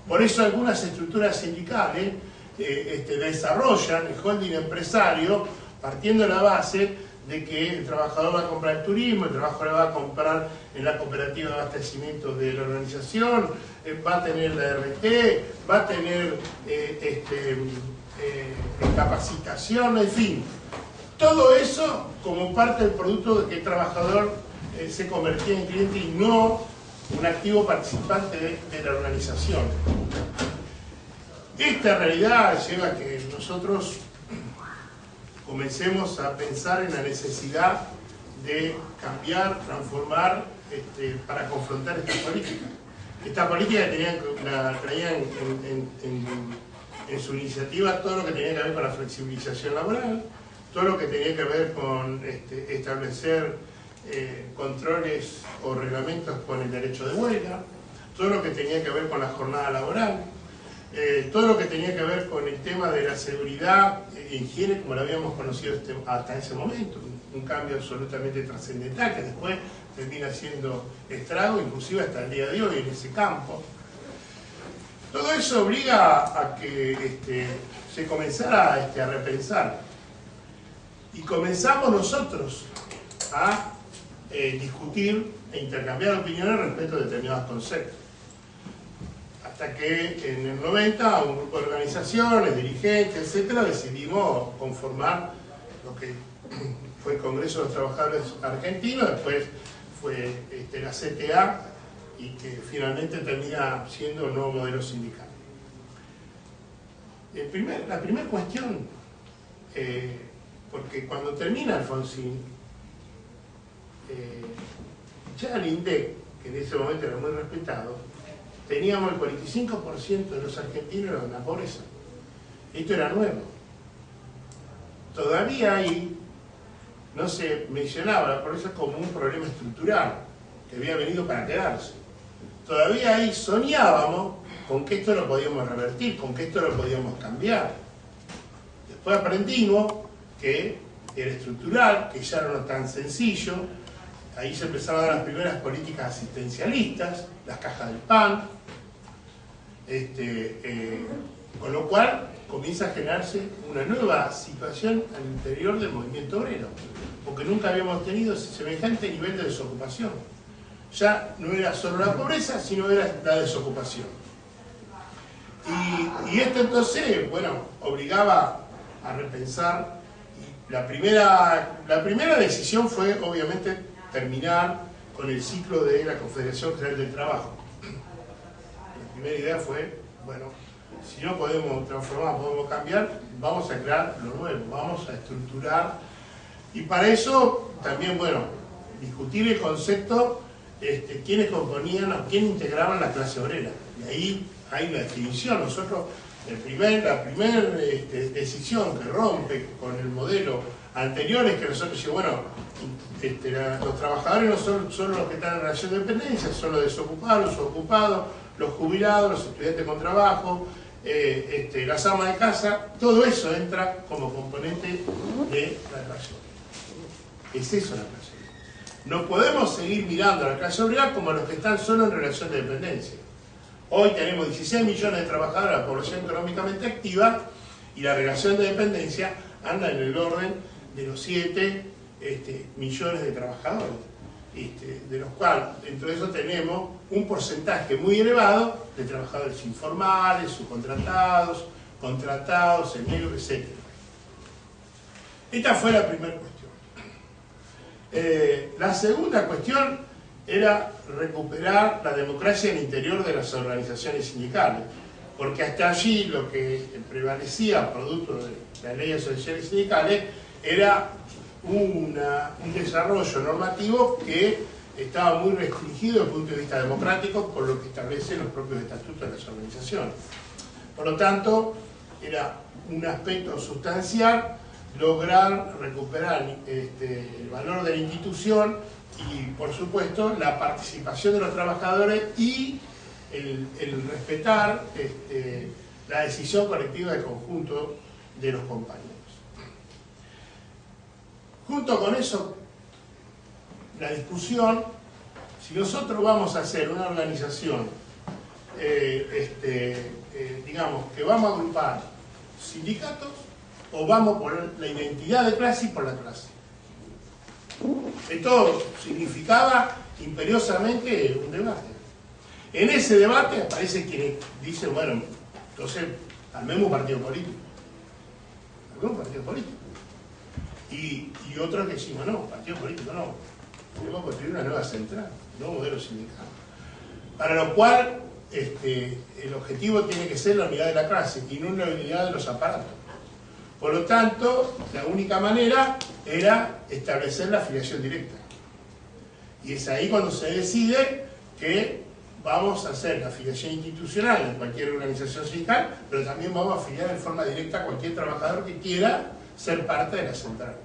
S3: Por eso algunas estructuras sindicales desarrollan el holding empresario partiendo de la base de que el trabajador va a comprar el turismo, el trabajador va a comprar en la cooperativa de abastecimiento de la organización, va a tener la RT, va a tener capacitación, en fin. Todo eso como parte del producto de que el trabajador se convertía en cliente y no un activo participante de la organización. Esta realidad lleva a que nosotros comencemos a pensar en la necesidad de cambiar, transformar para confrontar esta política. Esta política la traían en su iniciativa todo lo que tenía que ver con la flexibilización laboral, todo lo que tenía que ver con establecer controles o reglamentos con el derecho de huelga, todo lo que tenía que ver con la jornada laboral, todo lo que tenía que ver con el tema de la seguridad e higiene como lo habíamos conocido hasta ese momento, un cambio absolutamente trascendental que después termina siendo estrago, inclusive hasta el día de hoy en ese campo. Todo eso obliga a que se comenzara a repensar. Y comenzamos nosotros a discutir e intercambiar opiniones respecto a determinados conceptos. Hasta que en el 90 un grupo de organizaciones, dirigentes, etcétera, decidimos conformar lo que fue el Congreso de los Trabajadores Argentinos, después fue la CTA, y que finalmente termina siendo el nuevo modelo sindical. La primera cuestión, porque cuando termina Alfonsín, ya el INDEC, que en ese momento era muy respetado, teníamos el 45% de los argentinos en la pobreza. Esto era nuevo. Todavía ahí no se mencionaba la pobreza como un problema estructural que había venido para quedarse. Todavía ahí soñábamos con que esto lo podíamos revertir, con que esto lo podíamos cambiar. Después aprendimos que era estructural, que ya no era tan sencillo. Ahí se empezaron a dar las primeras políticas asistencialistas, las cajas del pan, con lo cual comienza a generarse una nueva situación al interior del movimiento obrero, porque nunca habíamos tenido semejante nivel de desocupación. Ya no era solo la pobreza, sino era la desocupación. Y esto entonces, bueno, obligaba a repensar. Y la primera decisión fue, obviamente, terminar con el ciclo de la Confederación General del Trabajo. La primera idea fue, bueno, si no podemos transformar, podemos cambiar, vamos a crear lo nuevo, vamos a estructurar. Y para eso también, bueno, discutir el concepto, quiénes componían o quién integraban la clase obrera. Y ahí hay una definición. Nosotros, la primera decisión que rompe con el modelo anterior es que nosotros decimos, bueno, los trabajadores no son solo los que están en relación de dependencia, son los desocupados, los ocupados, los jubilados, los estudiantes con trabajo, las amas de casa, todo eso entra como componente de la clase obrera. Es eso la clase obrera. No podemos seguir mirando a la clase obrera como a los que están solo en relación de dependencia. Hoy tenemos 16 millones de trabajadores de la población económicamente activa y la relación de dependencia anda en el orden de los 7 millones de trabajadores, de los cuales dentro de eso tenemos un porcentaje muy elevado de trabajadores informales, subcontratados, contratados, en negro, etc. Esta fue la primera cuestión. La segunda cuestión era recuperar la democracia en el interior de las organizaciones sindicales, porque hasta allí lo que prevalecía, producto de las leyes asociaciones sindicales, era un desarrollo normativo que estaba muy restringido desde el punto de vista democrático por lo que establecen los propios estatutos de las organizaciones. Por lo tanto, era un aspecto sustancial lograr recuperar el valor de la institución y, por supuesto, la participación de los trabajadores y el respetar la decisión colectiva del conjunto de los compañeros. Junto con eso, la discusión, si nosotros vamos a hacer una organización, digamos, que vamos a agrupar sindicatos o vamos por la identidad de clase y por la clase. Esto significaba imperiosamente un debate. En ese debate aparece quienes dicen, bueno, entonces armemos un partido político. Armemos un partido político. Y otros que decimos, no, partido político no, tenemos que construir una nueva central, un nuevo modelo sindical. Para lo cual, el objetivo tiene que ser la unidad de la clase y no la unidad de los aparatos. Por lo tanto, la única manera era establecer la afiliación directa. Y es ahí cuando se decide que vamos a hacer la afiliación institucional en cualquier organización sindical, pero también vamos a afiliar en forma directa a cualquier trabajador que quiera ser parte de la central.